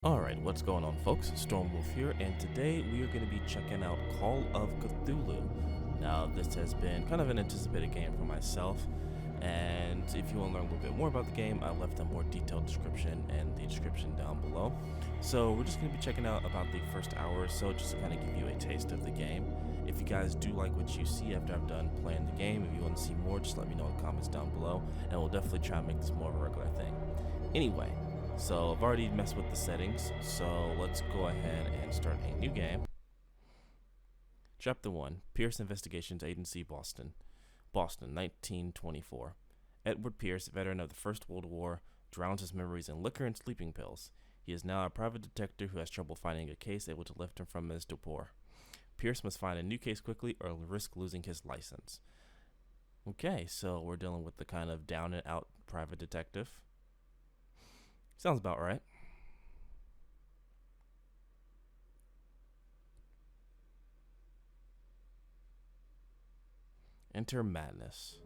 Alright, what's going on folks? Stormwolf here, and today we are going to be checking out Call of Cthulhu. Now, this has been kind of an anticipated game for myself, and if you want to learn a little bit more about the game, I left a more detailed description in the description down below. So we're just going to be checking out about the first hour or so, just to kind of give you a taste of the game. If you guys do like what you see after I'm done playing the game, if you want to see more, just let me know in the comments down below, and we'll definitely try and make this more of a regular thing. Anyway, so I've already messed with the settings, so let's go ahead and start a new game. Chapter 1, Pierce Investigations Agency, Boston, 1924. Edward Pierce, veteran of the First World War, drowns his memories in liquor and sleeping pills. He is now a private detective who has trouble finding a case able to lift him from his torpor. Pierce must find a new case quickly or risk losing his license. Okay, so we're dealing with the kind of down and out private detective. Sounds about right. Enter madness.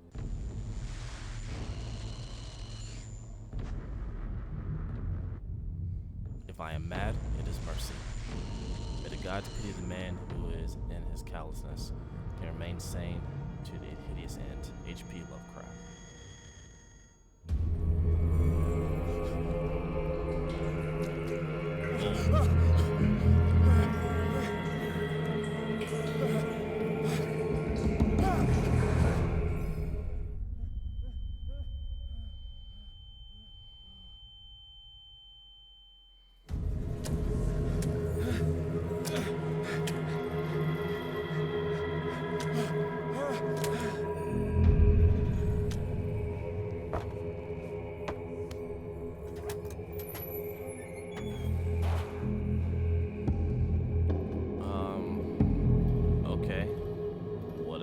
If I am mad, it is mercy. May the gods pity the man who is in his callousness and remain sane to the hideous end. H.P. Lovecraft.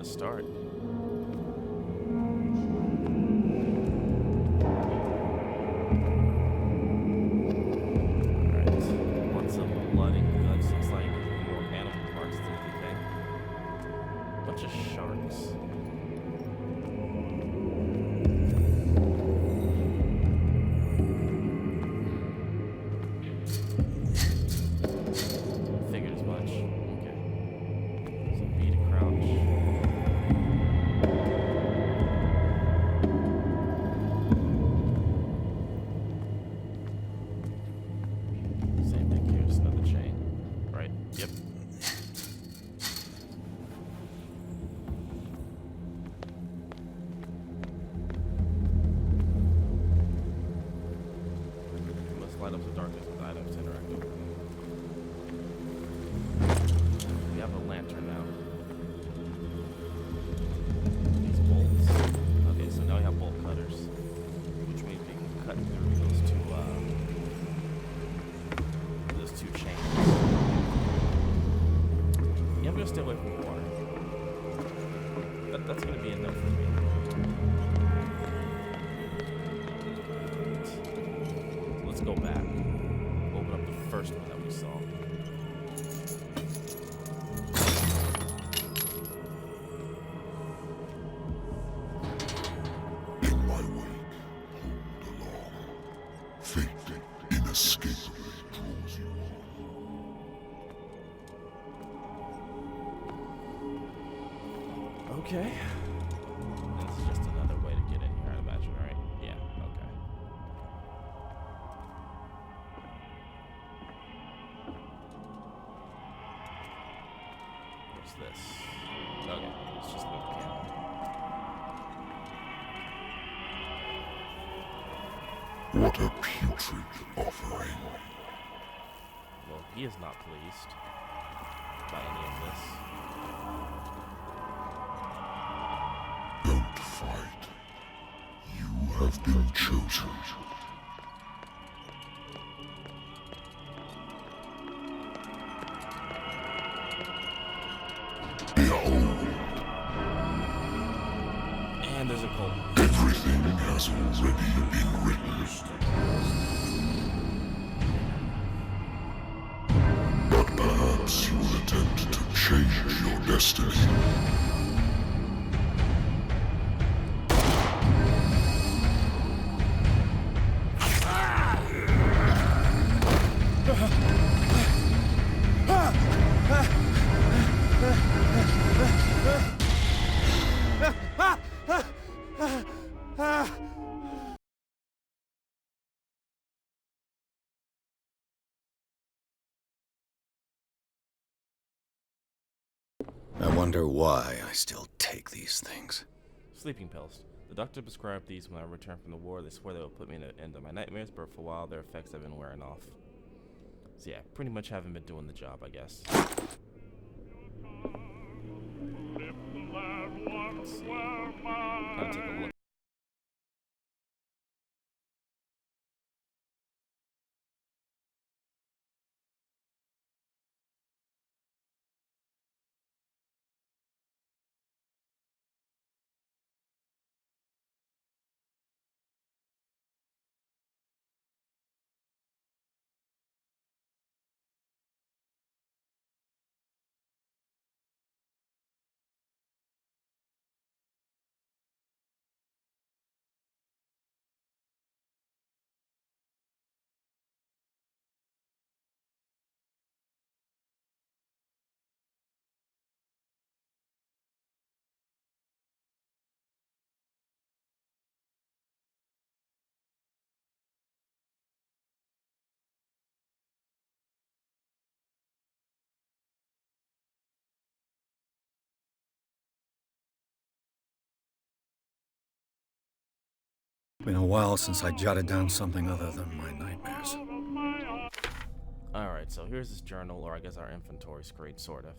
Start. Alright, lots of blood and guts. Looks like more animal parts than anything. Bunch of sharks. Figured as much. Okay. Some B to crouch. Light up the darkness with items interactive. We have a lantern now. These bolts. Okay, so now we have bolt cutters, which means we can cut through those two chains. Yeah, I'm gonna stay away from the water. That's gonna be enough for me. Let's go back. Open up the first one that we saw. In my wake, hold along. Fate inescapably draws you on. Okay. This is just another way to get in here, I imagine, right? Yeah, okay. What's this? Okay, it's just another camera. What a putrid offering. Well, he is not pleased by any of this. Don't fight. You have been chosen. Behold. And there's a cult. Everything has already been written. But perhaps you will attempt to change your destiny. I wonder why I still take these things. Sleeping pills. The doctor prescribed these when I returned from the war. They swore they would put me to the end of my nightmares, but for a while their effects have been wearing off. So yeah, pretty much haven't been doing the job, I guess. Let's see. I'll take a look. Been a while since I jotted down something other than my nightmares. Alright, so here's this journal, or I guess our inventory screen, sort of.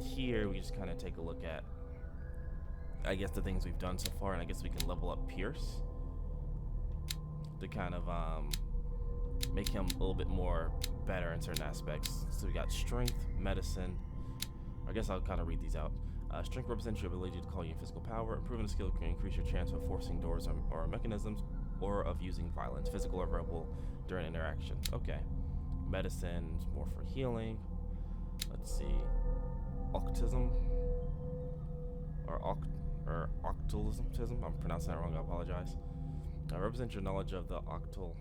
Here we just kind of take a look at, I guess, the things we've done so far, and I guess we can level up Pierce to kind of make him a little bit more better in certain aspects. So we got strength, medicine. I guess I'll kind of read these out. Strength represents your ability to call in physical power. Improving a skill can increase your chance of forcing doors or mechanisms, or of using violence, physical or verbal, during interaction. Okay. Medicine is more for healing. Let's see. Octism. Or occultism. I'm pronouncing that wrong, I apologize. Represents your knowledge of the octal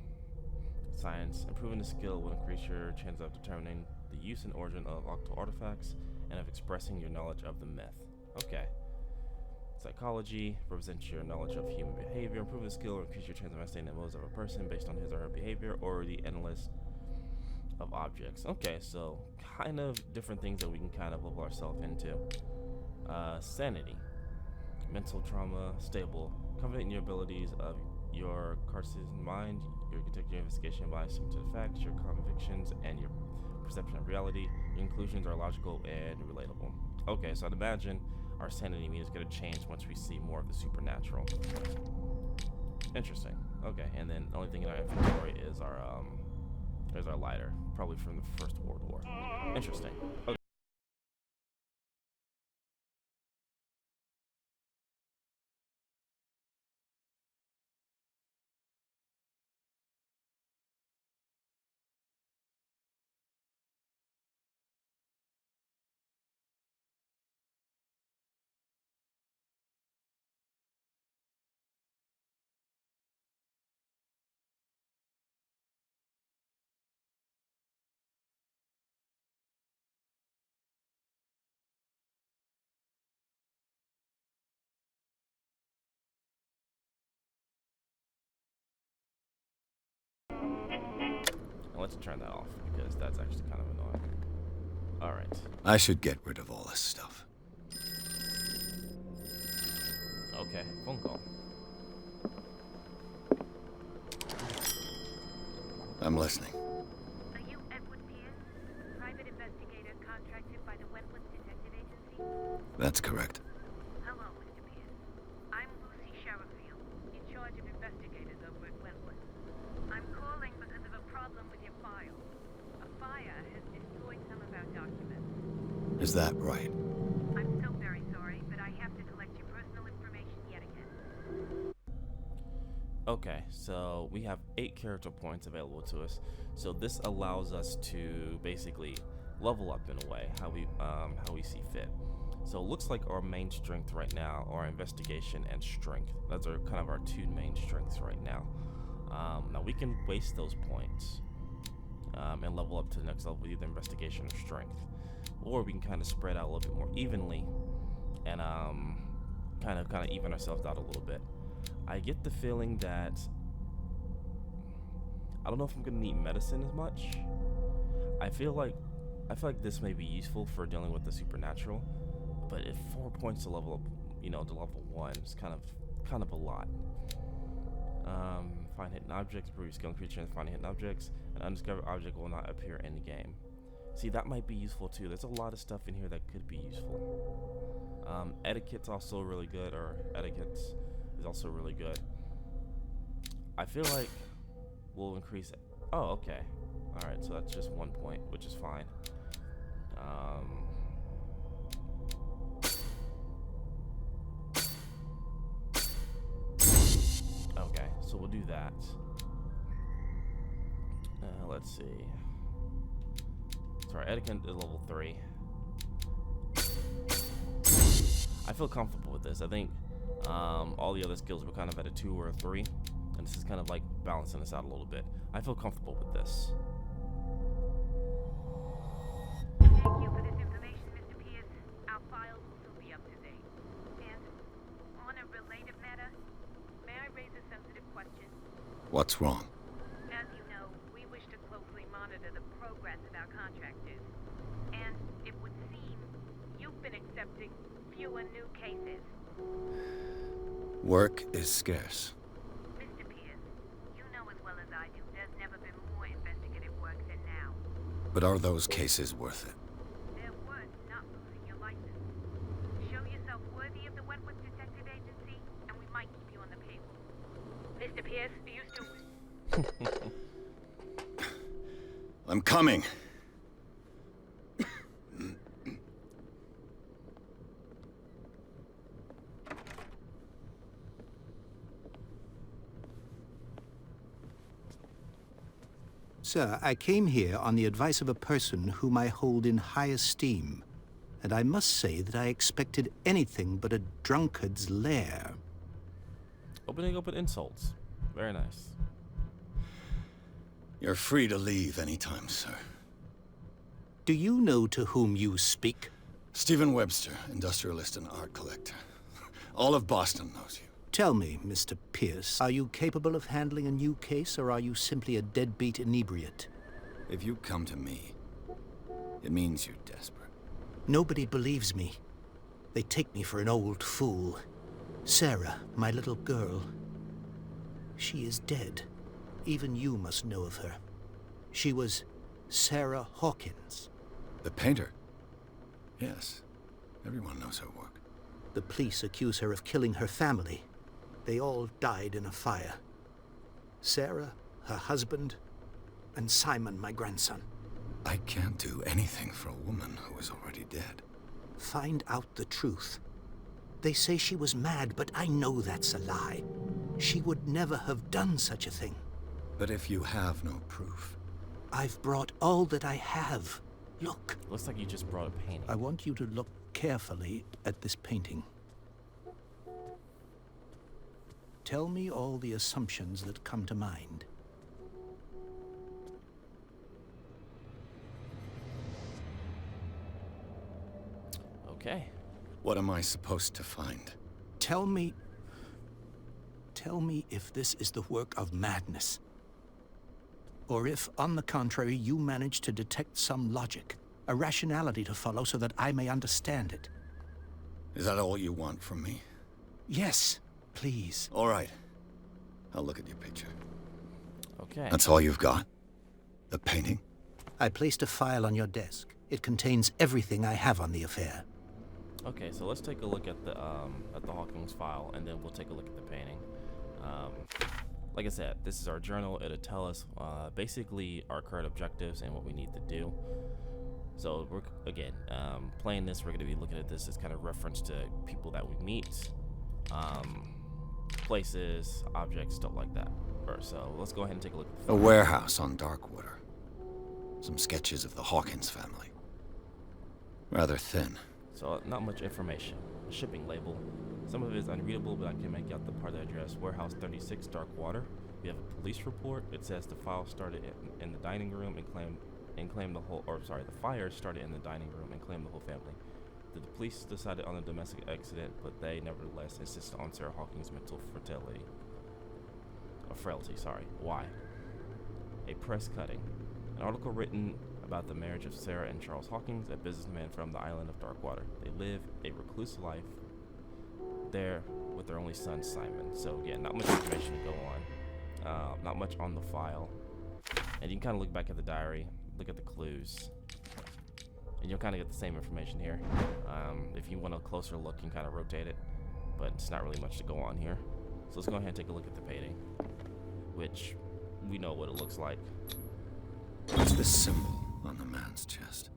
science. Improving the skill will increase your chance of determining the use and origin of octal artifacts and of expressing your knowledge of the myth. Okay. Psychology represents your knowledge of human behavior. Improving the skill will increase your chance of understanding the motives of a person based on his or her behavior or the endless of objects. Okay, so kind of different things that we can kind of level ourselves into. Sanity. Mental trauma, stable. Confident in your abilities of your Cartesian mind. You can take your investigation by some to the facts, your convictions, and your perception of reality. Your conclusions are logical and relatable. Okay, so I'd imagine our sanity meter is going to change once we see more of the supernatural. Interesting. Okay, and then the only thing in our inventory is our lighter, probably from the First World War. Interesting. Okay. Let's turn that off because that's actually kind of annoying. Alright. I should get rid of all this stuff. Okay, phone call. I'm listening. Are you Edward Pierce, private investigator contracted by the Wentworth Detective Agency? That's correct. Hello, Mr. Pierce. I'm Lucy Sherrifield, in charge of investigators over at Wentworth. I'm calling because of a problem with your file. A fire has destroyed some of our documents. Is that right? I'm so very sorry, but I have to collect your personal information yet again. Okay, so we have 8 character points available to us. So this allows us to basically level up in a way, how we see fit. So it looks like our main strength right now are investigation and strength. Those are kind of our 2 main strengths right now. Now we can waste those points and level up to the next level with either investigation or strength. Or we can kind of spread out a little bit more evenly and kind of even ourselves out a little bit. I get the feeling that I don't know if I'm gonna need medicine as much. I feel like this may be useful for dealing with the supernatural, but if 4 points to level up, to level 1 is kind of a lot. Find hidden objects, prove skill and creature, find hidden objects. An undiscovered object will not appear in the game. See, that might be useful too. There's a lot of stuff in here that could be useful. Etiquette's also really good, or etiquette is also really good. I feel like we'll increase it. Oh, okay. Alright, so that's just 1 point, which is fine. Okay, so we'll do that. Let's see. So our etiquette is level 3. I feel comfortable with this. I think all the other skills were kind of at a 2 or a 3, and this is kind of like balancing us out a little bit. I feel comfortable with this. Thank you for this information, Mr. Pierce. Our files will still be up to date. And on a related matter, may I raise a sensitive question? What's wrong? As you know, we wish to closely monitor the progress of our contractors. And it would seem you've been accepting fewer new cases. Work is scarce. Mr. Pierce, you know as well as I do, there's never been more investigative work than now. But are those cases worth it? They're worth not losing your license. Show yourself worthy of the Wentworth Detective Agency, and we might keep you on the payroll. Mr. Pierce, do you still... I'm coming. Sir, I came here on the advice of a person whom I hold in high esteem, and I must say that I expected anything but a drunkard's lair. Opening up with insults. Very nice. You're free to leave anytime, sir. Do you know to whom you speak? Stephen Webster, industrialist and art collector. All of Boston knows you. Tell me, Mr. Pierce, are you capable of handling a new case, or are you simply a deadbeat inebriate? If you come to me, it means you're desperate. Nobody believes me. They take me for an old fool. Sarah, my little girl, she is dead. Even you must know of her. She was Sarah Hawkins. The painter? Yes. Everyone knows her work. The police accuse her of killing her family. They all died in a fire. Sarah, her husband, and Simon, my grandson. I can't do anything for a woman who is already dead. Find out the truth. They say she was mad, but I know that's a lie. She would never have done such a thing. But if you have no proof... I've brought all that I have. Look. Looks like you just brought a painting. I want you to look carefully at this painting. Tell me all the assumptions that come to mind. Okay. What am I supposed to find? Tell me if this is the work of madness. Or if, on the contrary, you manage to detect some logic, a rationality to follow so that I may understand it. Is that all you want from me? Yes, please. All right. I'll look at your picture. Okay. That's all you've got? The painting? I placed a file on your desk. It contains everything I have on the affair. Okay, so let's take a look at the Hawkins file, and then we'll take a look at the painting. Like I said, this is our journal. It'll tell us basically our current objectives and what we need to do. So we're playing this. We're going to be looking at this as kind of reference to people that we meet, places, objects, stuff like that. So let's go ahead and take a look at the A file. warehouse on Darkwater. Some sketches of the Hawkins family. Rather thin. So not much information. A shipping label. Some of it is unreadable, but I can make out the part of the address. Warehouse 36, Darkwater. We have a police report. It says the file started in the dining room and claimed the whole, or sorry, the fire started in the dining room and claimed the whole family. The police decided on a domestic accident, but they nevertheless insisted on Sarah Hawkins' mental frailty. Why? A press cutting. An article written about the marriage of Sarah and Charles Hawkins, a businessman from the island of Darkwater. They live a recluse life there with their only son, Simon. So yeah, not much information to go on. Not much on the file. And you can kind of look back at the diary, look at the clues, and you'll kind of get the same information here. If you want a closer look, you can kind of rotate it, but it's not really much to go on here. So let's go ahead and take a look at the painting, which we know what it looks like. What's this symbol on the man's chest?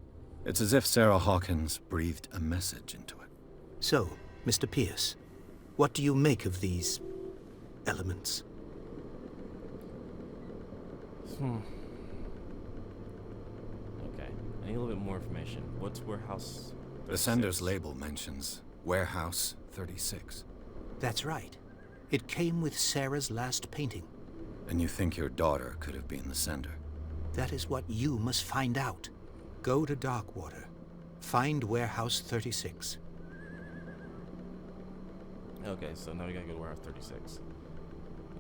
It's as if Sarah Hawkins breathed a message into it. So, Mr. Pierce, what do you make of these elements? Okay, I need a little bit more information. What's warehouse 36? The sender's label mentions Warehouse 36. That's right. It came with Sarah's last painting. And you think your daughter could have been the sender? That is what you must find out. Go to Darkwater. Find Warehouse 36. Okay, so now we gotta go to warehouse 36.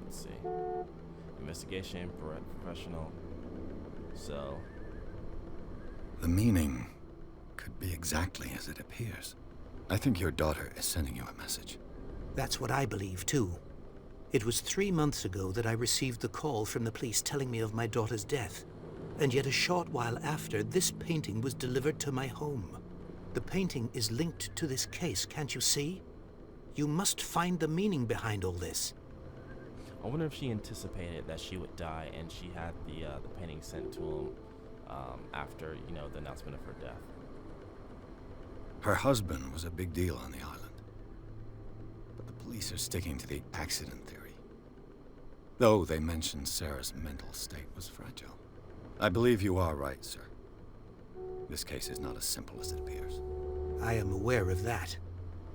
Let's see. Investigation, professional. So. The meaning could be exactly as it appears. I think your daughter is sending you a message. That's what I believe, too. It was 3 months ago that I received the call from the police telling me of my daughter's death. And yet a short while after, this painting was delivered to my home. The painting is linked to this case, can't you see? You must find the meaning behind all this. I wonder if she anticipated that she would die and she had the painting sent to him after, the announcement of her death. Her husband was a big deal on the island. But the police are sticking to the accident theory. Though they mentioned Sarah's mental state was fragile. I believe you are right, sir. This case is not as simple as it appears. I am aware of that.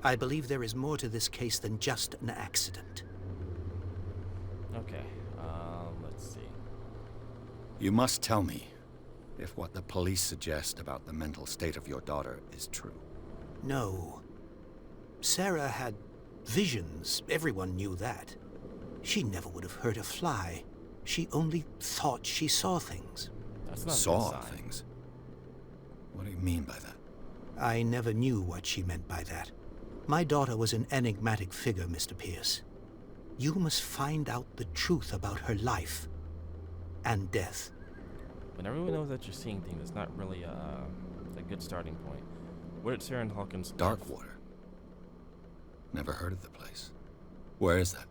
I believe there is more to this case than just an accident. Okay, let's see. You must tell me if what the police suggest about the mental state of your daughter is true. No. Sarah had visions. Everyone knew that. She never would have hurt a fly. She only thought she saw things. That's not saw a good sign. things? What do you mean by that? I never knew what she meant by that. My daughter was an enigmatic figure, Mr. Pierce. You must find out the truth about her life and death. When everyone knows that you're seeing things, it's not really a good starting point. Where did Sarah and Hawkins live? Darkwater. Never heard of the place. Where is that?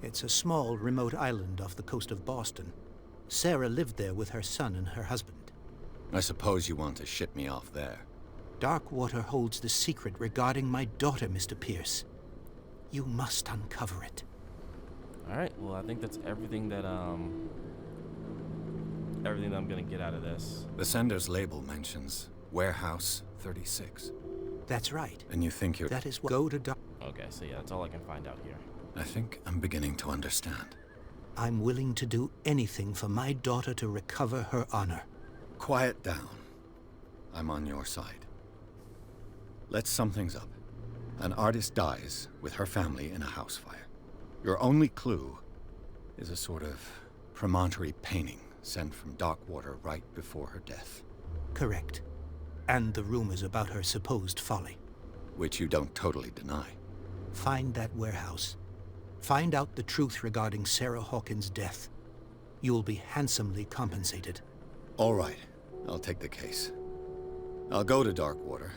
It's a small, remote island off the coast of Boston. Sarah lived there with her son and her husband. I suppose you want to ship me off there. Darkwater holds the secret regarding my daughter, Mr. Pierce. You must uncover it. Alright, well I think that's everything that I'm gonna get out of this. The sender's label mentions Warehouse 36. That's right. And you think you're... That is what... Go to Okay, so yeah, that's all I can find out here. I think I'm beginning to understand. I'm willing to do anything for my daughter to recover her honor. Quiet down. I'm on your side. Let's sum things up. An artist dies with her family in a house fire. Your only clue is a sort of promontory painting sent from Darkwater right before her death. Correct. And the rumors about her supposed folly. Which you don't totally deny. Find that warehouse. Find out the truth regarding Sarah Hawkins' death. You'll be handsomely compensated. All right. I'll take the case. I'll go to Darkwater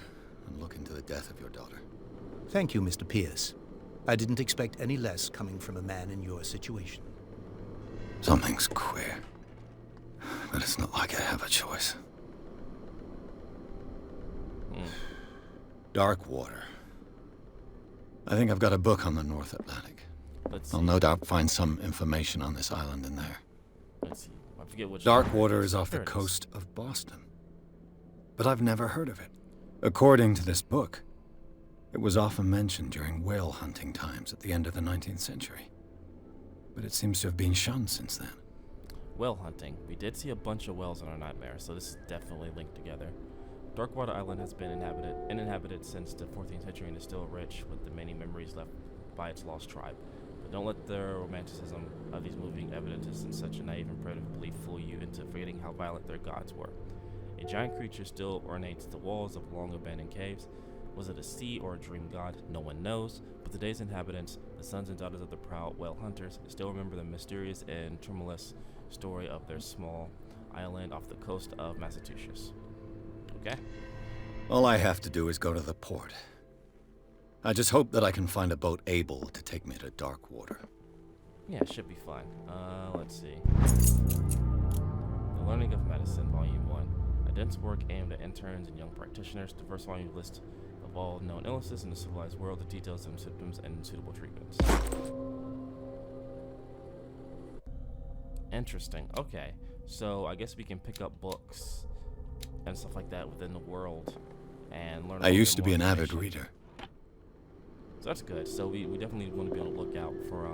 and look into the death of your daughter. Thank you, Mr. Pierce. I didn't expect any less coming from a man in your situation. Something's queer. But it's not like I have a choice. Darkwater. I think I've got a book on the North Atlantic. Let's I'll see. no doubt find some information on this island in there. Let's see. I forget which. Darkwater is off the There it is. coast of Boston. But I've never heard of it. According to this book, it was often mentioned during whale hunting times at the end of the 19th century. but it seems to have been shunned since then. Whale hunting. We did see a bunch of whales in our nightmare, so this is definitely linked together. Darkwater Island has been uninhabited since the 14th century and is still rich with the many memories left by its lost tribe. But don't let the romanticism of these moving evidences and such a naive and primitive belief fool you into forgetting how violent their gods were. A giant creature still ornates the walls of long-abandoned caves. Was it a sea or a dream god? No one knows, but today's inhabitants, the sons and daughters of the proud whale hunters, still remember the mysterious and tremulous story of their small island off the coast of Massachusetts. Okay? All I have to do is go to the port. I just hope that I can find a boat able to take me to Darkwater. Yeah, it should be fine. Let's see. The Learning of Medicine, Volume 1. A dense work aimed at interns and young practitioners. The first volume lists of all known illnesses in the civilized world, the details of symptoms and suitable treatments. Interesting. Okay, so I guess we can pick up books and stuff like that within the world and learn. I used to be an avid reader. So that's good. So we definitely want to be on the lookout for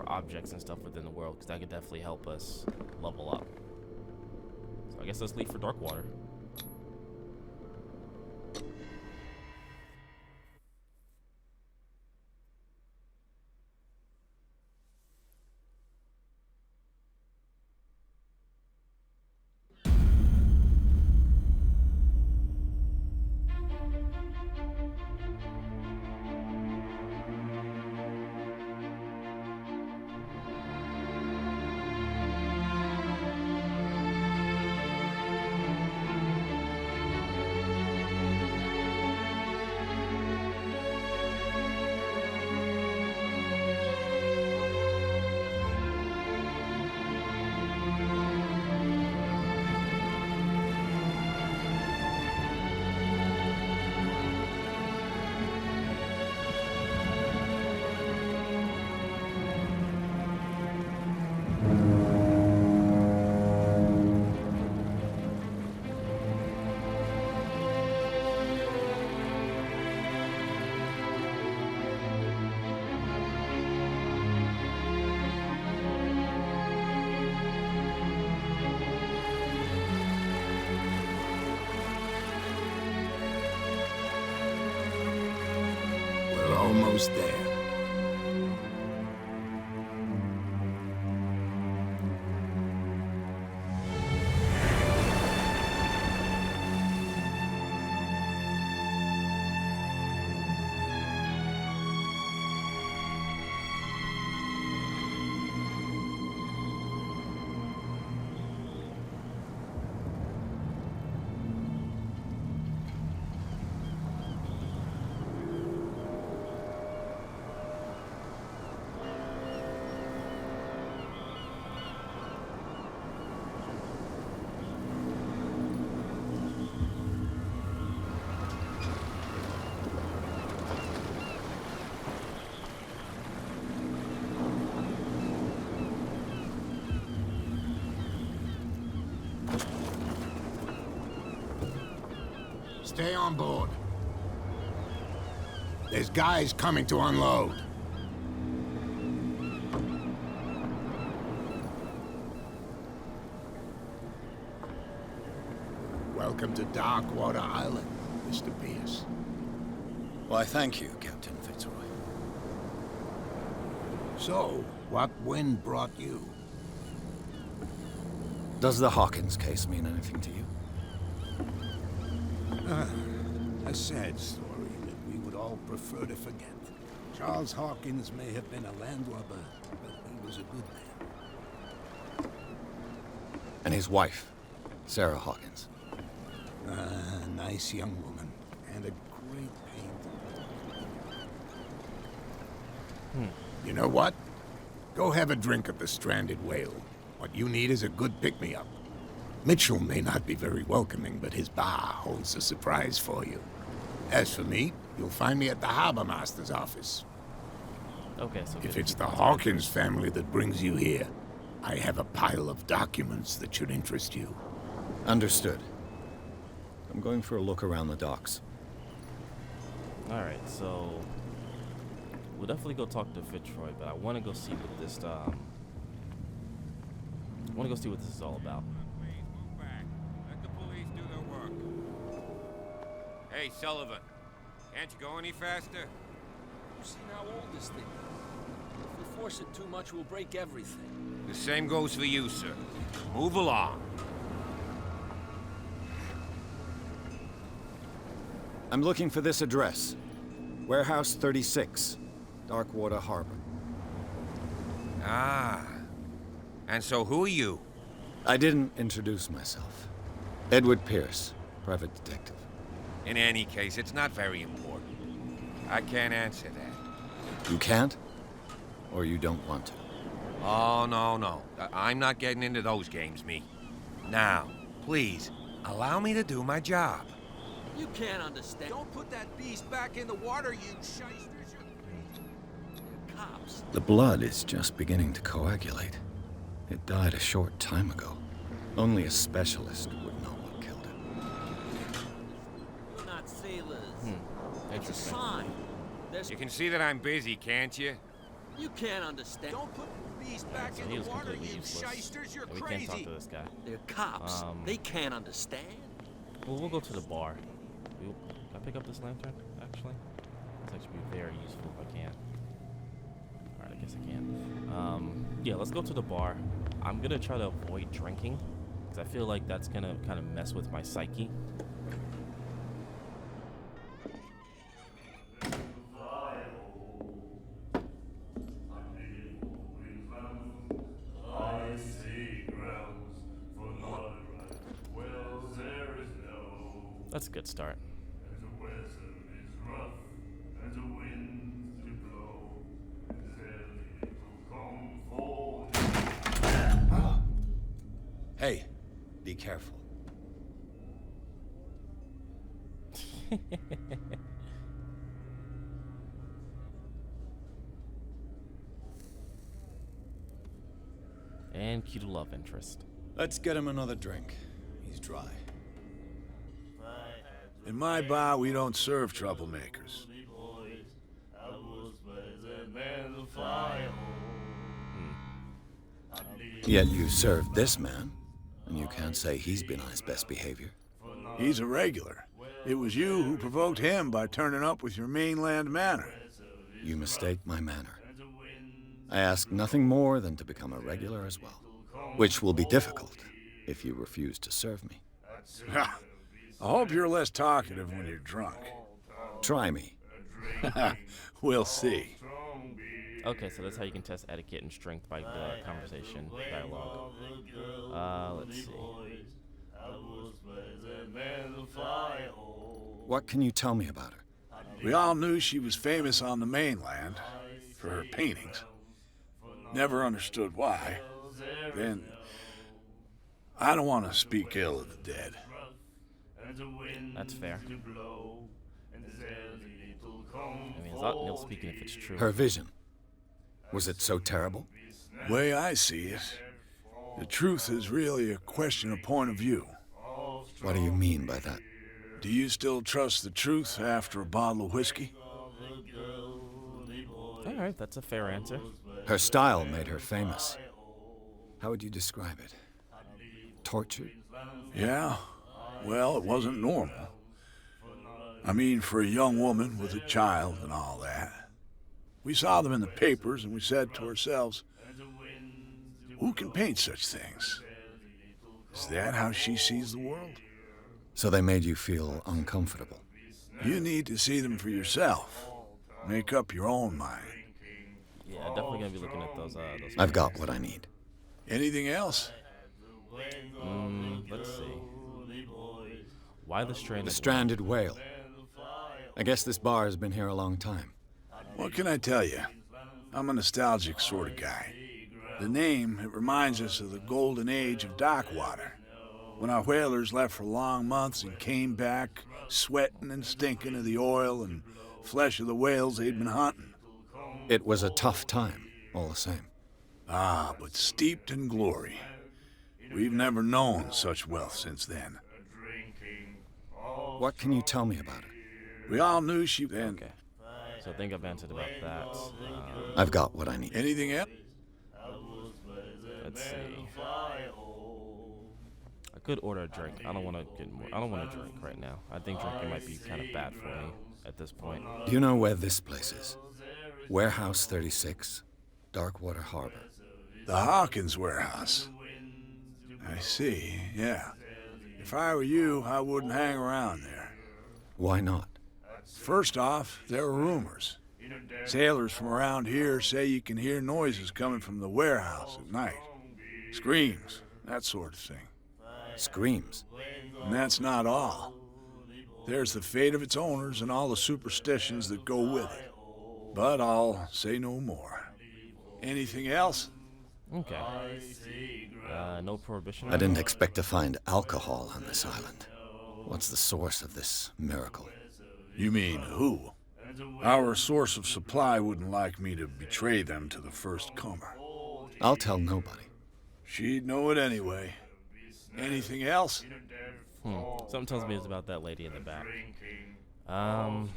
objects and stuff within the world, because that could definitely help us level up. So I guess let's leave for Darkwater. Almost there. Stay on board. There's guys coming to unload. Welcome to Darkwater Island, Mr. Pierce. Why, thank you, Captain Fitzroy. So, what wind brought you? Does the Hawkins case mean anything to you? A sad story that we would all prefer to forget. Charles Hawkins may have been a landlubber, but he was a good man. And his wife, Sarah Hawkins. A nice young woman, and a great painter. You know what? Go have a drink at the Stranded Whale. What you need is a good pick-me-up. Mitchell may not be very welcoming, but his bar holds a surprise for you. As for me, you'll find me at the Harbor Master's office. Okay, so If it's the Hawkins family that brings you here, I have a pile of documents that should interest you. Understood. I'm going for a look around the docks. Alright, so we'll definitely go talk to Fitzroy, but I want to go see what this is all about. Move back. Let the police do their work. Hey, Sullivan. Can't you go any faster? You see how old this thing is? If we force it too much, we'll break everything. The same goes for you, sir. Move along. I'm looking for this address. Warehouse 36, Darkwater Harbor. Ah. And so who are you? I didn't introduce myself. Edward Pierce, private detective. In any case, it's not very important. I can't answer that. You can't? Or you don't want to? Oh, no. I'm not getting into those games, me. Now, please, allow me to do my job. You can't understand. Don't put that beast back in the water, you shysters. You're cops. The blood is just beginning to coagulate. It died a short time ago. Only a specialist would know what killed it. We're not sailors. It's a Interesting. sign. There's... You can see that I'm busy, can't you? You can't understand. Don't put the beast back So in he the was water, completely you useless. shysters. You're Yeah, we can't talk crazy. to this guy. They're cops. They can't understand. Well, we'll go to the bar. Can I pick up this lantern, actually? This actually be very useful if I can. Alright, I guess I can. Yeah, let's go to the bar. I'm gonna try to avoid drinking, because I feel like that's gonna kind of mess with my psyche. That's a good start. Hey, be careful. And cue to love interest. Let's get him another drink. He's dry. In my bar, we don't serve troublemakers. Yet you served this man, and you can't say he's been on his best behavior. He's a regular. It was you who provoked him by turning up with your mainland manner. You mistake my manner. I ask nothing more than to become a regular as well, which will be difficult if you refuse to serve me. I hope you're less talkative when you're drunk. Try me. We'll see. Okay, so that's how you can test etiquette and strength by conversation, dialogue. Let's see. What can you tell me about her? We all knew she was famous on the mainland for her paintings. Never understood why. Then, I don't want to speak ill of the dead. That's fair. I mean, it's not ill speaking if it's true. Her vision. Was it so terrible? Way I see it, the truth is really a question of point of view. What do you mean by that? Do you still trust the truth after a bottle of whiskey? Alright, that's a fair answer. Her style made her famous. How would you describe it? Tortured? Yeah? Well, it wasn't normal. I mean, for a young woman with a child and all that. We saw them in the papers and we said to ourselves, who can paint such things? Is that how she sees the world? So they made you feel uncomfortable. You need to see them for yourself. Make up your own mind. Yeah, definitely gonna be looking at those. I've got what I need. Anything else? Let's see. Why the stranded? The stranded whale. I guess this bar has been here a long time. What can I tell you? I'm a nostalgic sort of guy. The name, it reminds us of the golden age of Darkwater, when our whalers left for long months and came back sweating and stinking of the oil and flesh of the whales they'd been hunting. It was a tough time, all the same. Ah, but steeped in glory. We've never known such wealth since then. What can you tell me about her? We all knew she then. Okay. So I think I've answered about that. I've got what I need. Anything else? Let's see. I could order a drink. I don't want to get more. I don't want to drink right now. I think drinking might be kind of bad for me at this point. Do you know where this place is? Warehouse 36, Darkwater Harbor. The Hawkins warehouse. I see, yeah. If I were you, I wouldn't hang around there. Why not? First off, there are rumors. Sailors from around here say you can hear noises coming from the warehouse at night. Screams, that sort of thing. Screams. And that's not all. There's the fate of its owners and all the superstitions that go with it. But I'll say no more. Anything else? Okay. No prohibition. I didn't expect to find alcohol on this island. What's the source of this miracle? You mean who? Our source of supply wouldn't like me to betray them to the first comer. I'll tell nobody. She'd know it anyway. Anything else? Something tells me it's about that lady in the back. I've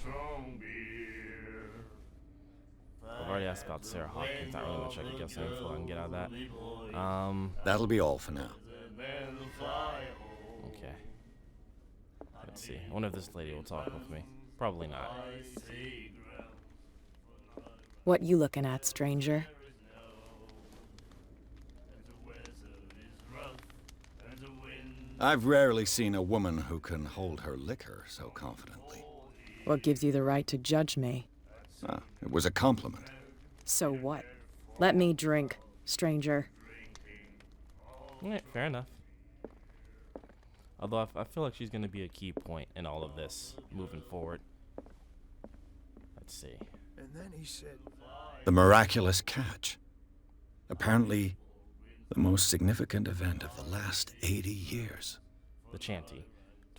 already asked about Sarah Hawkins. Not really much I can guess any info I can get out of that. That'll be all for now. Okay. Let's see. I wonder if this lady will talk with me. Probably not. What you looking at, stranger? I've rarely seen a woman who can hold her liquor so confidently. What gives you the right to judge me? It was a compliment. So what? Let me drink, stranger. Yeah, fair enough. Although I feel like she's going to be a key point in all of this moving forward. Let's see. And then he said, The miraculous catch. Apparently, the most significant event of the last 80 years. The Chanty,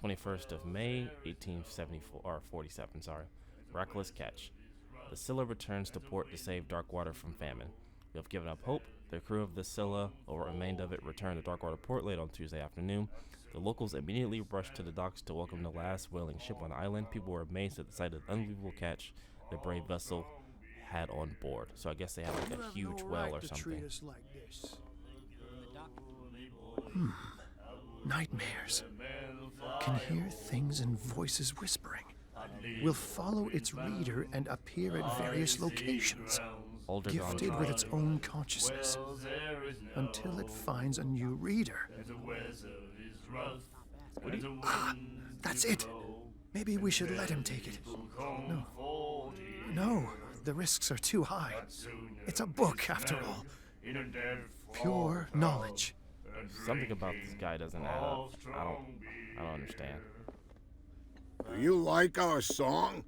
21st of May, 1874, or 47, sorry. Miraculous catch. The Scylla returns to port to save Darkwater from famine. We have given up hope. The crew of the Scylla, or what remained of it, returned to Darkwater port late on Tuesday afternoon. The locals immediately rushed to the docks to welcome the last whaling ship on the island. People were amazed at the sight of the unbelievable catch the brave vessel had on board. So I guess they had like a huge whale or something. Nightmares. Can hear things and voices whispering. Will follow its reader and appear at various locations, gifted with its own consciousness, until it finds a new reader. That's it. Maybe we should let him take it. No, the risks are too high. It's a book, after all. Pure knowledge. Something about this guy doesn't add up. I don't understand. Do you like our song?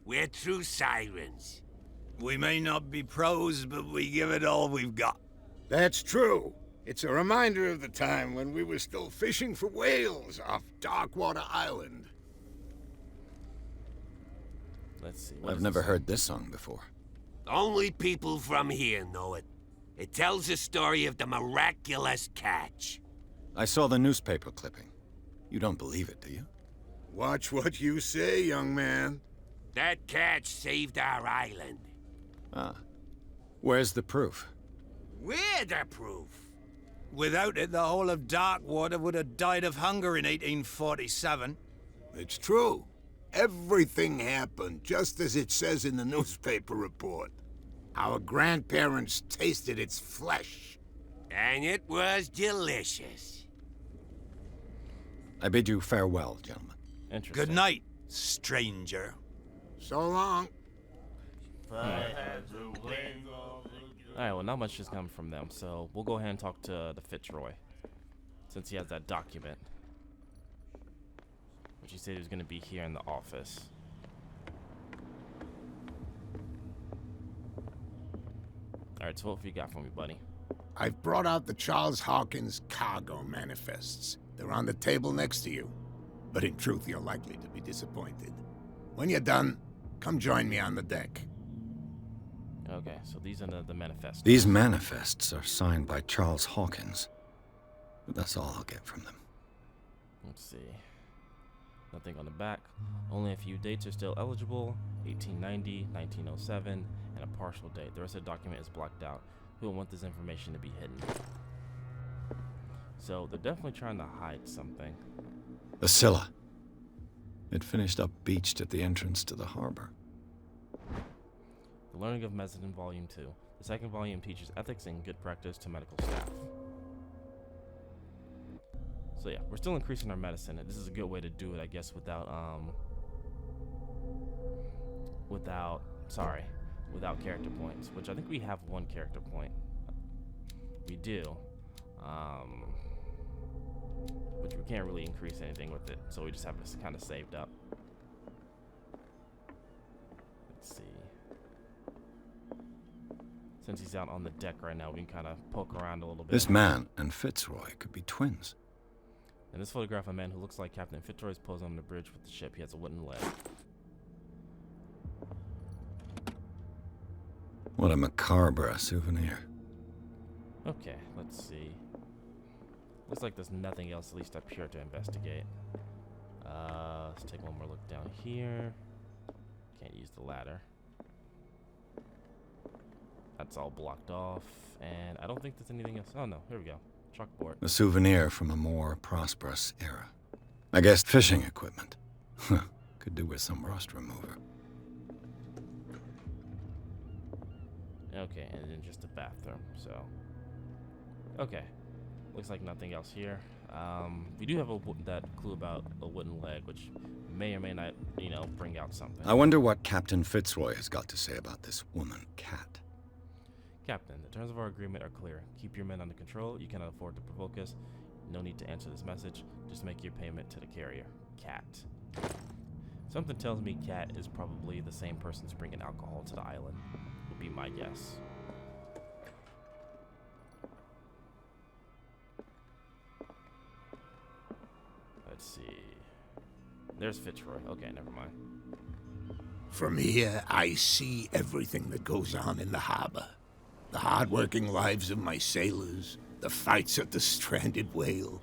We're true sirens. We may not be pros, but we give it all we've got. That's true. It's a reminder of the time when we were still fishing for whales off Darkwater Island. Let's see. I've never heard this song before. Only people from here know it. It tells the story of the miraculous catch. I saw the newspaper clipping. You don't believe it, do you? Watch what you say, young man. That catch saved our island. Where's the proof? We're the proof. Without it, the whole of Darkwater would have died of hunger in 1847. It's true. Everything happened just as it says in the newspaper report. Our grandparents tasted its flesh. And it was delicious. I bid you farewell, gentlemen. Interesting. Good night, stranger. So long. Alright, well, not much has come from them, so we'll go ahead and talk to the Fitzroy, since he has that document, which he said he was going to be here in the office. Alright, so what have you got for me, buddy? I've brought out the Charles Hawkins cargo manifests. They're on the table next to you. But in truth, you're likely to be disappointed. When you're done, come join me on the deck. Okay, so these are the manifests. These manifests are signed by Charles Hawkins. But that's all I'll get from them. Let's see. Nothing on the back. Only a few dates are still eligible: 1890, 1907, and a partial date. The rest of the document is blocked out. Who would want this information to be hidden? So they're definitely trying to hide something. The Scylla. It finished up beached at the entrance to the harbor. The Learning of Medicine, Volume 2. The second volume teaches ethics and good practice to medical staff. So yeah, we're still increasing our medicine, and this is a good way to do it, I guess, without character points, which I think we have 1 character point. We do. Which we can't really increase anything with it, so we just have it kind of saved up. Let's see. Since he's out on the deck right now, we can kind of poke around a little bit. This man and Fitzroy could be twins. In this photograph, a man who looks like Captain Fitzroy is posing on the bridge with the ship. He has a wooden leg. What a macabre souvenir. Okay, let's see. Looks like there's nothing else, at least up here, to investigate. Let's take one more look down here. Can't use the ladder. That's all blocked off, and I don't think there's anything else. Oh no, here we go. Chalkboard. A souvenir from a more prosperous era. I guess fishing equipment. Could do with some rust remover. Okay, and then just a bathroom, so. Okay. Looks like nothing else here. We do have that clue about a wooden leg, which may or may not, bring out something. I wonder what Captain Fitzroy has got to say about this woman, Cat. Captain, the terms of our agreement are clear. Keep your men under control. You cannot afford to provoke us. No need to answer this message. Just make your payment to the carrier. Cat. Something tells me Cat is probably the same person bringing alcohol to the island. Would be my guess. Let's see. There's Fitzroy. Okay, never mind. From here, I see everything that goes on in the harbor. The hard-working lives of my sailors, the fights at the stranded whale.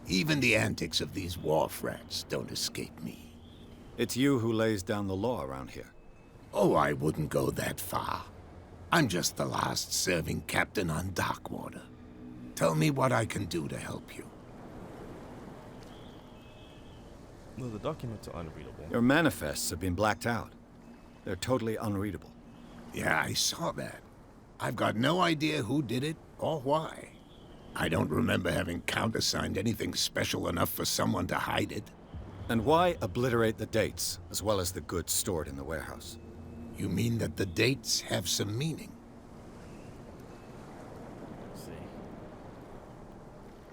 Even the antics of these wharf rats don't escape me. It's you who lays down the law around here. Oh, I wouldn't go that far. I'm just the last serving captain on Darkwater. Tell me what I can do to help you. No, the documents are unreadable. Your manifests have been blacked out. They're totally unreadable. Yeah, I saw that. I've got no idea who did it or why. I don't remember having countersigned anything special enough for someone to hide it. And why obliterate the dates, as well as the goods stored in the warehouse? You mean that the dates have some meaning? Let's see.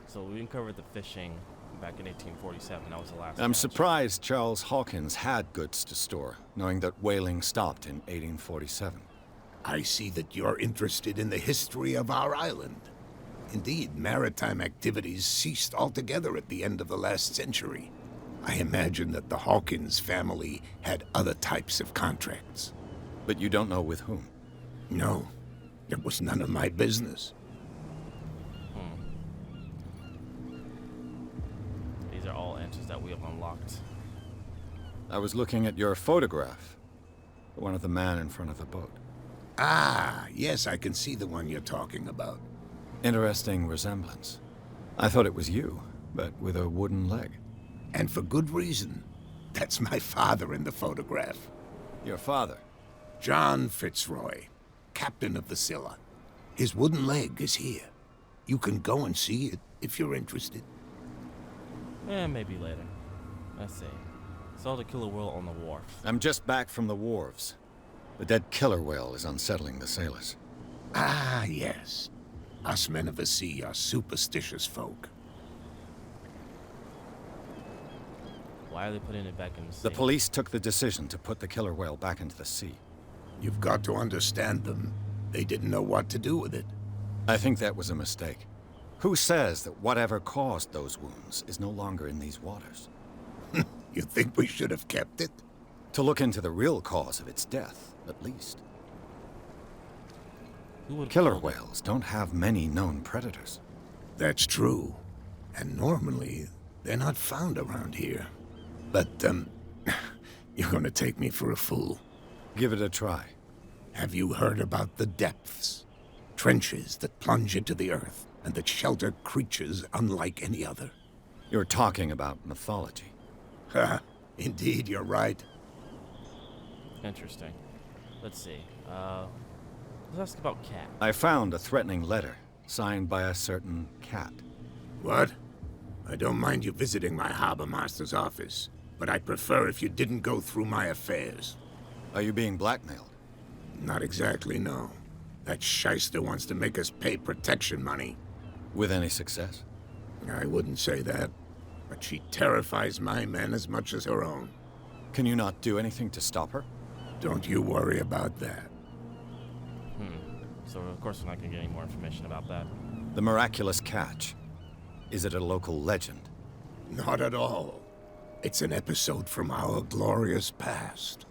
So we uncovered the fishing back in 1847. That was the last I'm catch. surprised Charles Hawkins had goods to store, knowing that whaling stopped in 1847. I see that you're interested in the history of our island. Indeed, maritime activities ceased altogether at the end of the last century. I imagine that the Hawkins family had other types of contracts. But you don't know with whom? No, it was none of my business. These are all answers that we have unlocked. I was looking at your photograph. The one of the man in front of the boat. Ah, yes, I can see the one you're talking about. Interesting resemblance. I thought it was you, but with a wooden leg. And for good reason. That's my father in the photograph. Your father? John Fitzroy, captain of the Scylla. His wooden leg is here. You can go and see it if you're interested. Maybe later. Let's see. Saw the killer whale on the wharf. I'm just back from the wharves. The dead killer whale is unsettling the sailors. Ah, yes. Us men of the sea are superstitious folk. Why are they putting it back in the sea? The police took the decision to put the killer whale back into the sea. You've got to understand them. They didn't know what to do with it. I think that was a mistake. Who says that whatever caused those wounds is no longer in these waters? You think we should have kept it? To look into the real cause of its death, at least. Killer whales don't have many known predators. That's true. And normally, they're not found around here. But, you're gonna take me for a fool. Give it a try. Have you heard about the depths? Trenches that plunge into the earth and that shelter creatures unlike any other. You're talking about mythology. Ha! Indeed, you're right. Interesting. Let's see. Let's ask about Cat. I found a threatening letter signed by a certain cat. What? I don't mind you visiting my harbor master's office, but I'd prefer if you didn't go through my affairs. Are you being blackmailed? Not exactly, no. That shyster wants to make us pay protection money. With any success? I wouldn't say that, but she terrifies my men as much as her own. Can you not do anything to stop her? Don't you worry about that. So, of course, we're not going to get any more information about that. The miraculous catch. Is it a local legend? Not at all. It's an episode from our glorious past.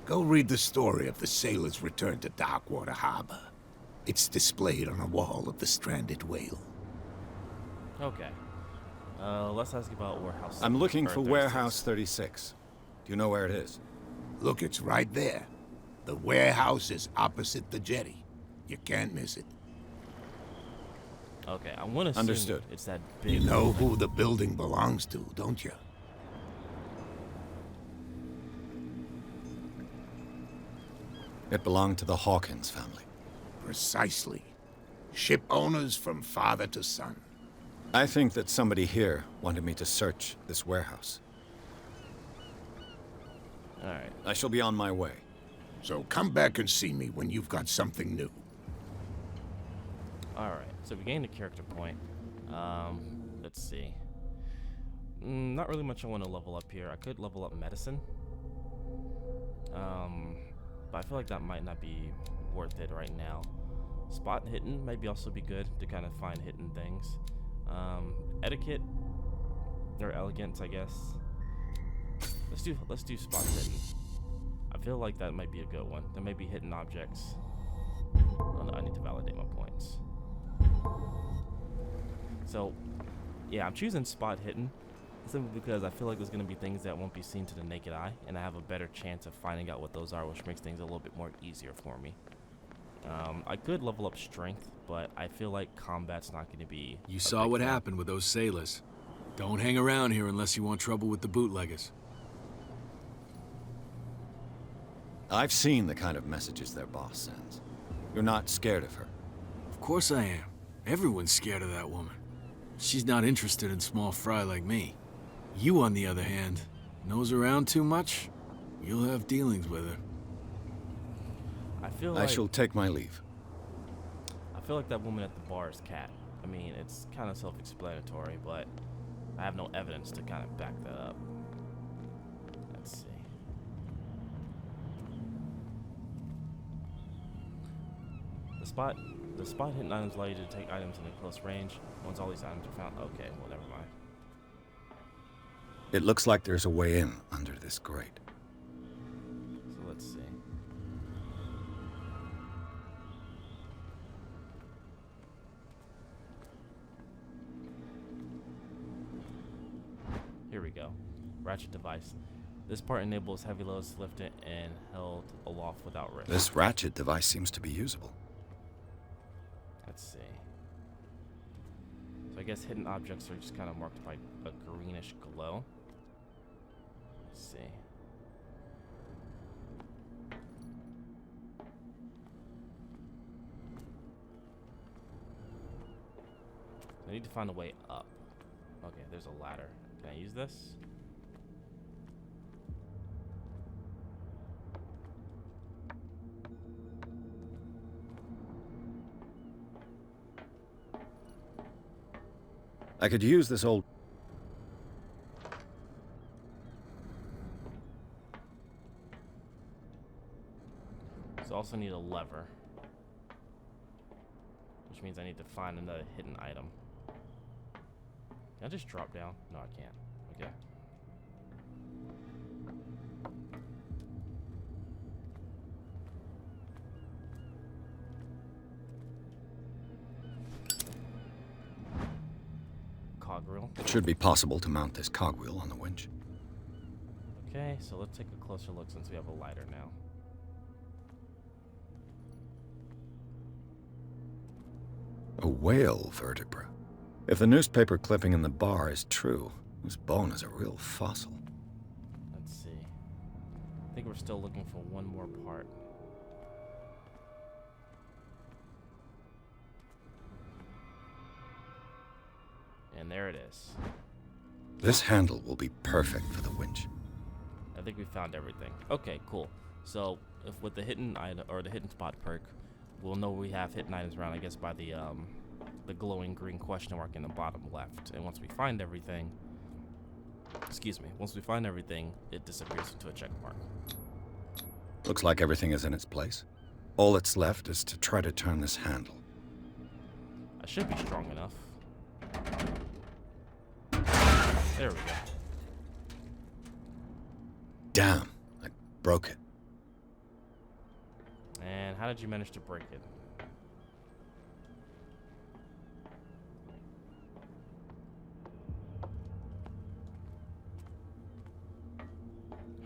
Go read the story of the sailor's return to Darkwater Harbor. It's displayed on a wall of the stranded whale. Okay. Let's ask about Warehouse. I'm looking for 36. Warehouse 36. Do you know where it is? Look, it's right there. The warehouse is opposite the jetty. You can't miss it. Okay, I want to assume Understood. It's that big. You know who the building belongs to, don't you? It belonged to the Hawkins family. Precisely. Ship owners from father to son. I think that somebody here wanted me to search this warehouse. Alright. I shall be on my way. So come back and see me when you've got something new. Alright, so we gained a character point. Let's see. Not really much I want to level up here. I could level up medicine. But I feel like that might not be worth it right now. Spot hidden maybe also be good to kind of find hidden things. Etiquette or elegance, I guess. Let's do spot hidden. I feel like that might be a good one. There may be hidden objects. Oh, no, I need to validate my points. So, yeah, I'm choosing spot hidden simply because I feel like there's going to be things that won't be seen to the naked eye, and I have a better chance of finding out what those are, which makes things a little bit more easier for me. I could level up strength, but I feel like combat's not going to be. You saw what happened with those sailors. Don't hang around here unless you want trouble with the bootleggers. I've seen the kind of messages their boss sends. You're not scared of her? Of course I am. Everyone's scared of that woman. She's not interested in small fry like me. You, on the other hand, nose around too much, you'll have dealings with her. I shall take my leave. I feel like that woman at the bar is Cat. I mean, it's kind of self-explanatory, but I have no evidence to kind of back that up. Let's see. The spot hidden items allow you to take items in a close range. Once all these items are found, okay, well, never mind. It looks like there's a way in under this grate. So let's see. Here we go. Ratchet device. This part enables heavy loads lifted and held aloft without risk. This ratchet device seems to be usable. Let's see. So I guess hidden objects are just kind of marked by a greenish glow. Let's see. I need to find a way up. Okay, there's a ladder. Can I use this? I could use this old... So I also need a lever. Which means I need to find another hidden item. Can I just drop down? No, I can't. Okay. Cogwheel. It should be possible to mount this cogwheel on the winch. Okay, so let's take a closer look since we have a lighter now. A whale vertebra. If the newspaper clipping in the bar is true, this bone is a real fossil. Let's see. I think we're still looking for one more part. And there it is. This handle will be perfect for the winch. I think we found everything. Okay, cool. So if with the hidden item or the hidden spot perk, we'll know we have hidden items around, I guess, by the glowing green question mark in the bottom left. And once we find everything, once we find everything, it disappears into a check mark. Looks like everything is in its place. All that's left is to try to turn this handle. I should be strong enough. There we go. Damn, I broke it. And how did you manage to break it?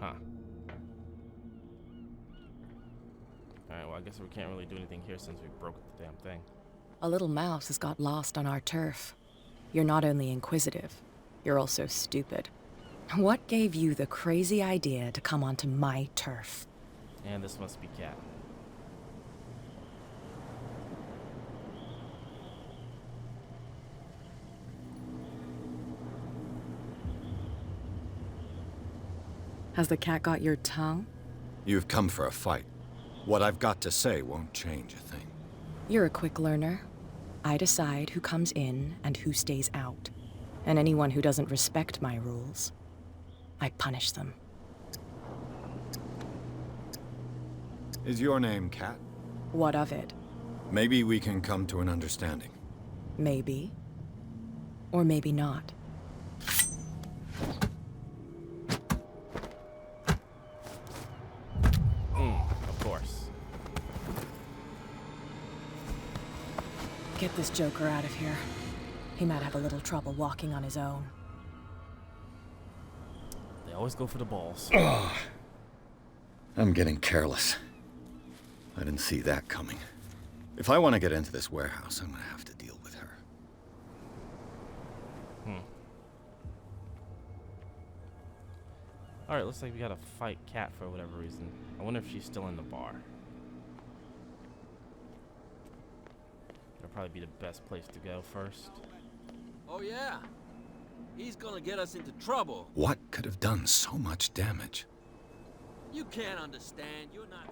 Huh. Alright, well, I guess we can't really do anything here since we broke the damn thing. A little mouse has got lost on our turf. You're not only inquisitive, you're also stupid. What gave you the crazy idea to come onto my turf? And this must be Cat. Has the cat got your tongue? You've come for a fight. What I've got to say won't change a thing. You're a quick learner. I decide who comes in and who stays out. And anyone who doesn't respect my rules, I punish them. Is your name Cat? What of it? Maybe we can come to an understanding. Maybe. Or maybe not. Of course. Get this joker out of here. He might have a little trouble walking on his own. They always go for the balls. I'm getting careless. I didn't see that coming. If I want to get into this warehouse, I'm gonna have to deal with her. Alright, looks like we gotta fight Cat for whatever reason. I wonder if she's still in the bar. That'll probably be the best place to go first. Oh yeah, he's gonna get us into trouble. What could have done so much damage? You can't understand. You're not.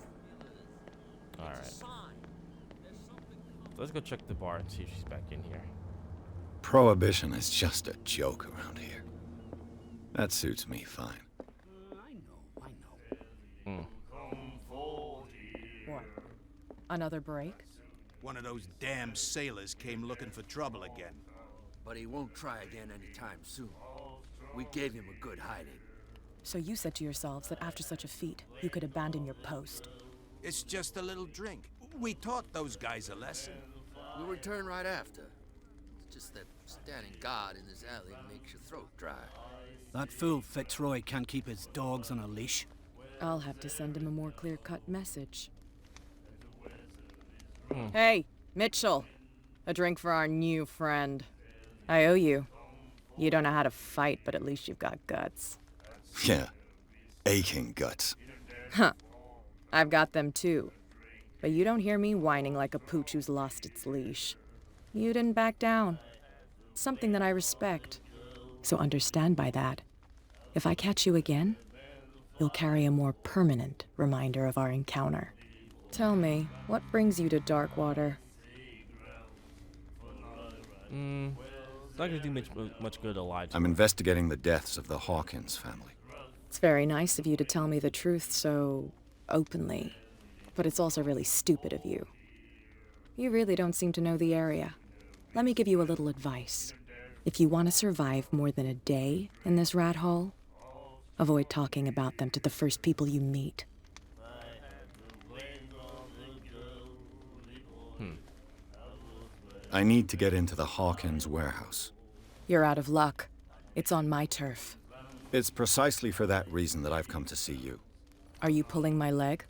Alright. So let's go check the bar and see if she's back in here. Prohibition is just a joke around here. That suits me fine. I know. What? Another break? One of those damn sailors came looking for trouble again. But he won't try again anytime soon. We gave him a good hiding. So you said to yourselves that after such a feat, you could abandon your post. It's just a little drink. We taught those guys a lesson. We'll return right after. It's just that standing guard in this alley makes your throat dry. That fool Fitzroy can't keep his dogs on a leash. I'll have to send him a more clear-cut message. Hey, Mitchell. A drink for our new friend. I owe you. You don't know how to fight, but at least you've got guts. Yeah, aching guts. Huh. I've got them too. But you don't hear me whining like a pooch who's lost its leash. You didn't back down. Something that I respect. So understand by that, if I catch you again, you'll carry a more permanent reminder of our encounter. Tell me, what brings you to Darkwater? It's not gonna do much good to lie to I'm her. investigating the deaths of the Hawkins family. It's very nice of you to tell me the truth so openly, but it's also really stupid of you. You really don't seem to know the area. Let me give you a little advice. If you want to survive more than a day in this rat hole, avoid talking about them to the first people you meet. I need to get into the Hawkins warehouse. You're out of luck. It's on my turf. It's precisely for that reason that I've come to see you. Are you pulling my leg?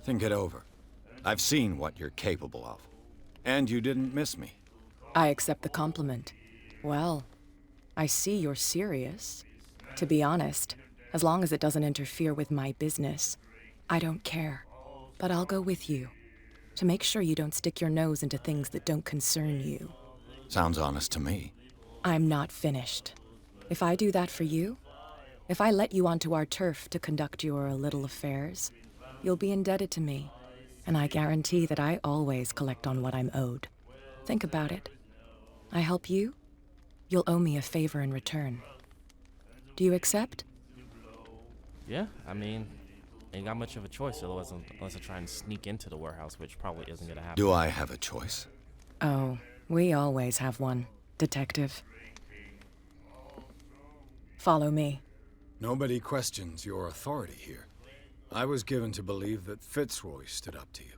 Think it over. I've seen what you're capable of. And you didn't miss me. I accept the compliment. Well, I see you're serious. To be honest, as long as it doesn't interfere with my business, I don't care. But I'll go with you, to make sure you don't stick your nose into things that don't concern you. Sounds honest to me. I'm not finished. If I do that for you, if I let you onto our turf to conduct your little affairs, you'll be indebted to me, and I guarantee that I always collect on what I'm owed. Think about it. I help you, you'll owe me a favor in return. Do you accept? Yeah, I mean, ain't got much of a choice unless I try and sneak into the warehouse, which probably isn't gonna happen. Do I have a choice? Oh, we always have one, Detective. Follow me. Nobody questions your authority here. I was given to believe that Fitzroy stood up to you.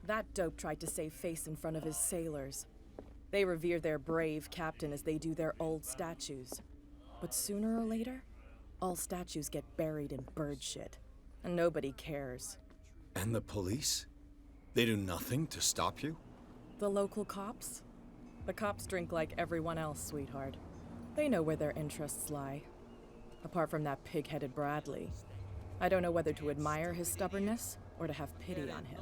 That dope tried to save face in front of his sailors. They revere their brave captain as they do their old statues. But sooner or later, all statues get buried in bird shit, and nobody cares. And the police? They do nothing to stop you? The local cops? The cops drink like everyone else, sweetheart. They know where their interests lie. Apart from that pig-headed Bradley, I don't know whether to admire his stubbornness or to have pity on him.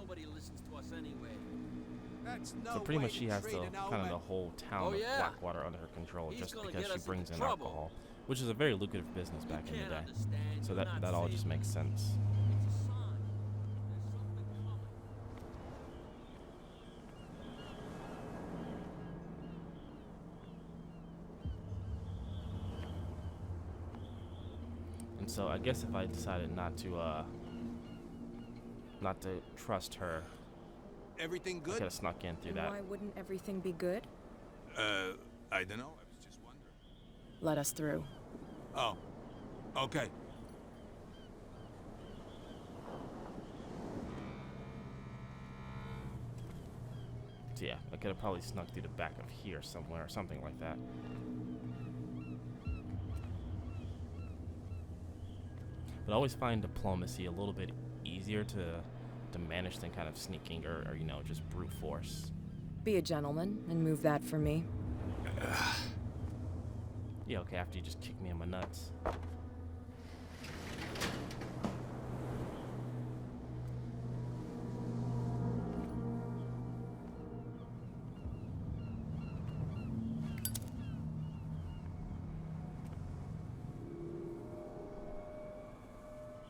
So pretty much she has kind of the whole town of Blackwater under her control just because she brings in alcohol, which is a very lucrative business back in the day. So that all just makes sense. And so I guess if I decided not to trust her, Everything I good? could have snuck in through that. Why wouldn't everything be good? I don't know. I was just wondering. Let us through. Oh, okay. So yeah, I could have probably snuck through the back of here somewhere or something like that. But I always find diplomacy a little bit easier to manage than kind of sneaking or you know, just brute force. Be a gentleman and move that for me. Yeah, okay, after you just kick me in my nuts.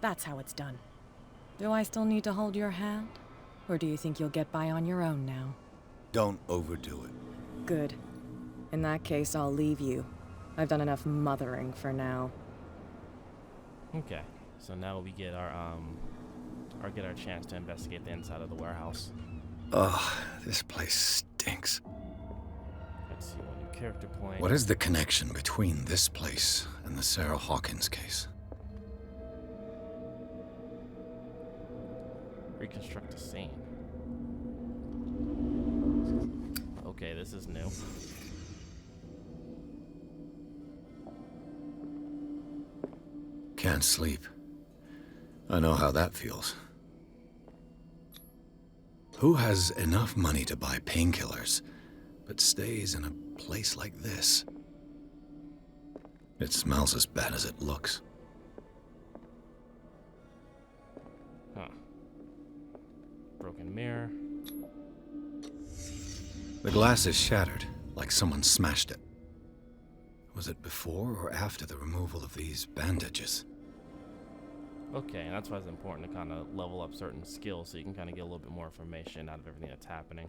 That's how it's done. Do I still need to hold your hand? Or do you think you'll get by on your own now? Don't overdo it. Good. In that case, I'll leave you. I've done enough mothering for now. Okay, so now we get our chance to investigate the inside of the warehouse. Ugh, this place stinks. Let's see, one new character point. What is the connection between this place and the Sarah Hawkins case? Reconstruct a scene. Okay, this is new. Can't sleep. I know how that feels. Who has enough money to buy painkillers, but stays in a place like this? It smells as bad as it looks. Huh. Broken mirror. The glass is shattered, like someone smashed it. Was it before or after the removal of these bandages? Okay, and that's why it's important to kind of level up certain skills so you can kind of get a little bit more information out of everything that's happening.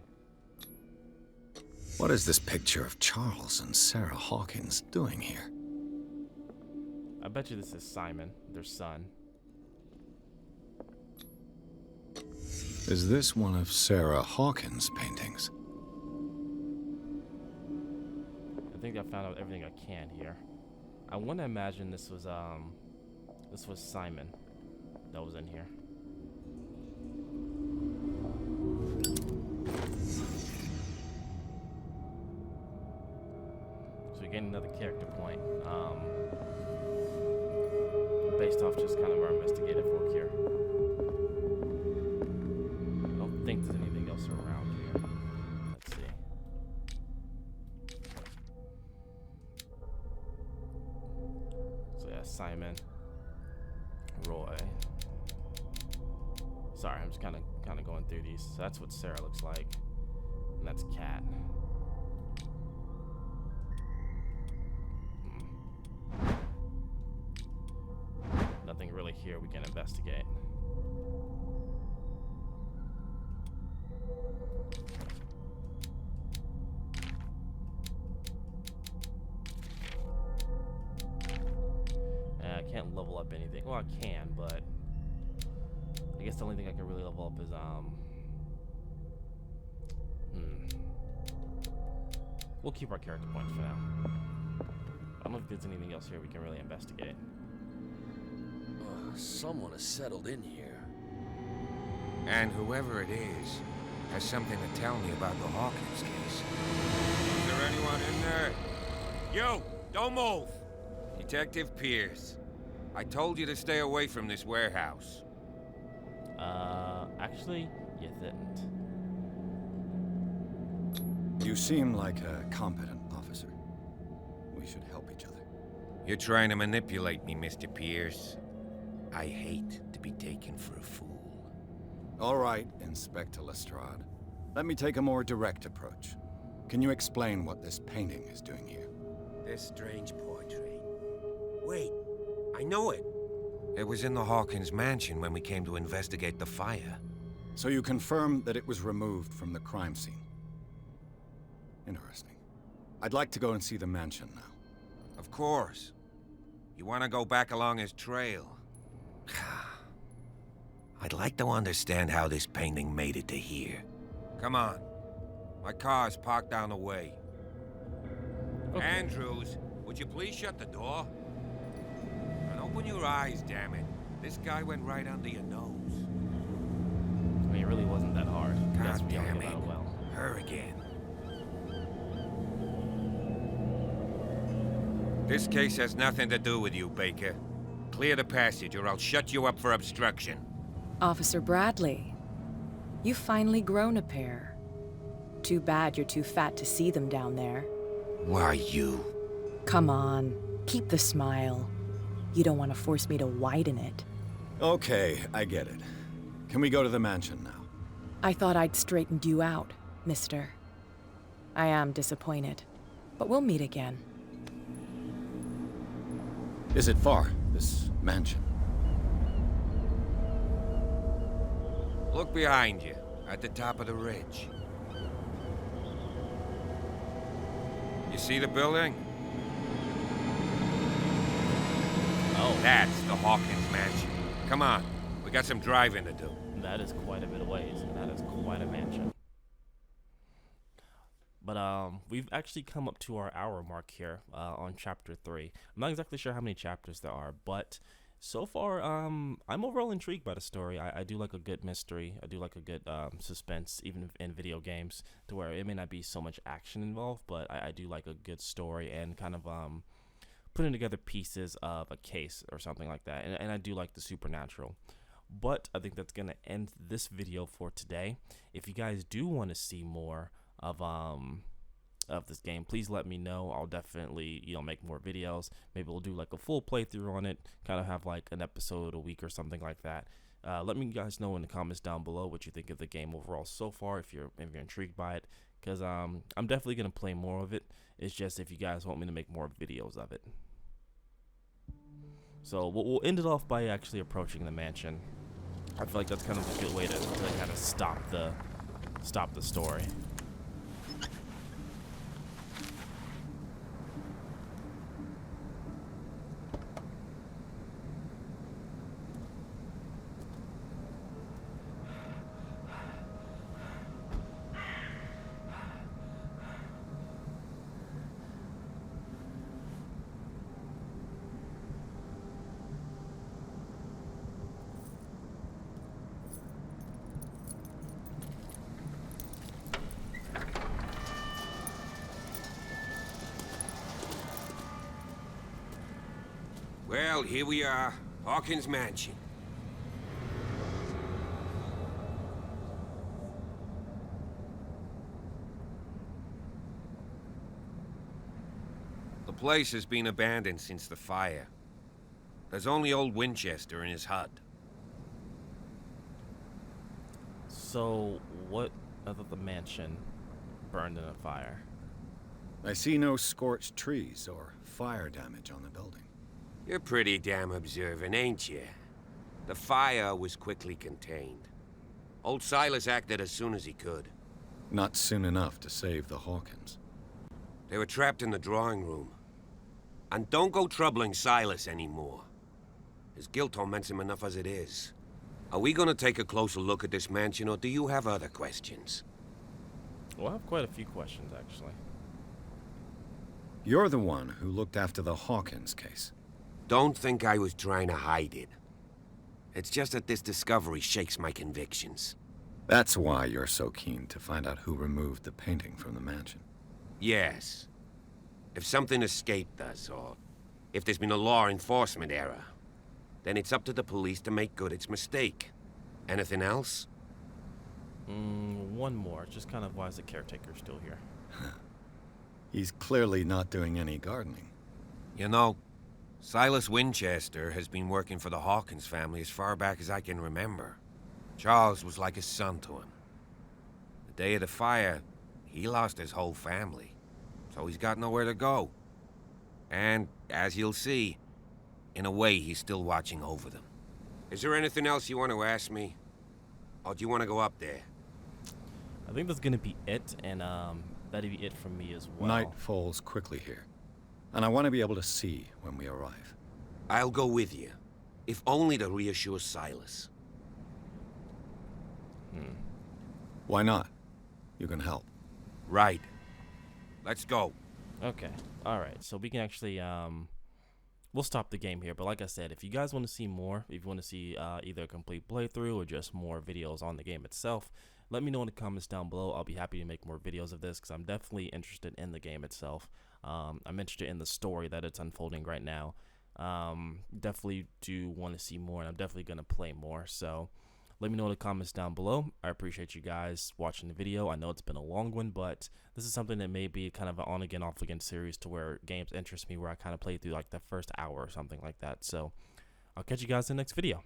What is this picture of Charles and Sarah Hawkins doing here? I bet you this is Simon, their son. Is this one of Sarah Hawkins' paintings? I think I found out everything I can here. I want to imagine this was Simon that was in here. to gain another character point. Based off just kind of our investigative work here. I don't think there's anything else around here. Let's see. So yeah, Simon, Roy. Sorry, I'm just kind of going through these. So that's what Sarah looks like, and that's Kat. Nothing really here we can investigate. I can't level up anything. Well, I can, but I guess the only thing I can really level up is we'll keep our character points for now. I don't know if there's anything else here we can really investigate. Someone has settled in here. And whoever it is has something to tell me about the Hawkins case. Is there anyone in there? You! Don't move! Detective Pierce. I told you to stay away from this warehouse. Actually, you didn't. You seem like a competent officer. We should help each other. You're trying to manipulate me, Mr. Pierce. I hate to be taken for a fool. All right, Inspector Lestrade. Let me take a more direct approach. Can you explain what this painting is doing here? This strange portrait. Wait, I know it. It was in the Hawkins mansion when we came to investigate the fire. So you confirm that it was removed from the crime scene? Interesting. I'd like to go and see the mansion now. Of course. You want to go back along his trail? I'd like to understand how this painting made it to here. Come on. My car's parked down the way. Okay. Andrews, would you please shut the door? And open your eyes, damn it. This guy went right under your nose. I mean, it really wasn't that hard. God damn it. Well. Her again. This case has nothing to do with you, Baker. Clear the passage, or I'll shut you up for obstruction. Officer Bradley, you've finally grown a pair. Too bad you're too fat to see them down there. Why, you? Come on, keep the smile. You don't want to force me to widen it. Okay, I get it. Can we go to the mansion now? I thought I'd straightened you out, mister. I am disappointed, but we'll meet again. Is it far, this mansion? Look behind you, at the top of the ridge. You see the building? Oh. That's the Hawkins mansion. Come on, we got some driving to do. That is quite a bit of ways. That is quite a mansion. But we've actually come up to our hour mark here on chapter 3. I'm not exactly sure how many chapters there are, but so far I'm overall intrigued by the story. I do like a good mystery. I do like a good suspense, even in video games, to where it may not be so much action involved, but I do like a good story and kind of putting together pieces of a case or something like that. And I do like the supernatural. But I think that's going to end this video for today. If you guys do want to see more of this game, please let me know. I'll definitely, make more videos. Maybe we'll do like a full playthrough on it, kind of have like an episode a week or something like that. Let me guys know in the comments down below what you think of the game overall so far, if you're intrigued by it, because I'm definitely going to play more of it. It's just if you guys want me to make more videos of it. So we'll end it off by actually approaching the mansion. I feel like that's kind of a good way to kind of stop the story. Well, here we are. Hawkins Mansion. The place has been abandoned since the fire. There's only old Winchester in his hut. So, what of the mansion burned in a fire? I see no scorched trees or fire damage on the building. You're pretty damn observant, ain't you? The fire was quickly contained. Old Silas acted as soon as he could. Not soon enough to save the Hawkins. They were trapped in the drawing room. And don't go troubling Silas anymore. His guilt torments him enough as it is. Are we gonna take a closer look at this mansion, or do you have other questions? Well, I have quite a few questions, actually. You're the one who looked after the Hawkins case. Don't think I was trying to hide it. It's just that this discovery shakes my convictions. That's why you're so keen to find out who removed the painting from the mansion. Yes. If something escaped us, or if there's been a law enforcement error, then it's up to the police to make good its mistake. Anything else? One more. Just kind of why is the caretaker still here? He's clearly not doing any gardening. You know, Silas Winchester has been working for the Hawkins family as far back as I can remember. Charles was like a son to him. The day of the fire, he lost his whole family, so he's got nowhere to go. And, as you'll see, in a way, he's still watching over them. Is there anything else you want to ask me? Or do you want to go up there? I think that's gonna be it, and that'd be it from me as well. Night falls quickly here, and I want to be able to see when we arrive. I'll go with you, if only to reassure Silas. Why not? You can help. Right. Let's go. Okay. All right. So we can actually we'll stop the game here. But like I said, if you guys want to see more, if you want to see either a complete playthrough or just more videos on the game itself, let me know in the comments down below. I'll be happy to make more videos of this because I'm definitely interested in the game itself. I'm interested in the story that it's unfolding right now. Definitely do want to see more, and I'm definitely going to play more. So let me know in the comments down below. I appreciate you guys watching the video. I know it's been a long one, but this is something that may be kind of an on-again, off-again series to where games interest me, where I kind of play through like the first hour or something like that. So I'll catch you guys in the next video.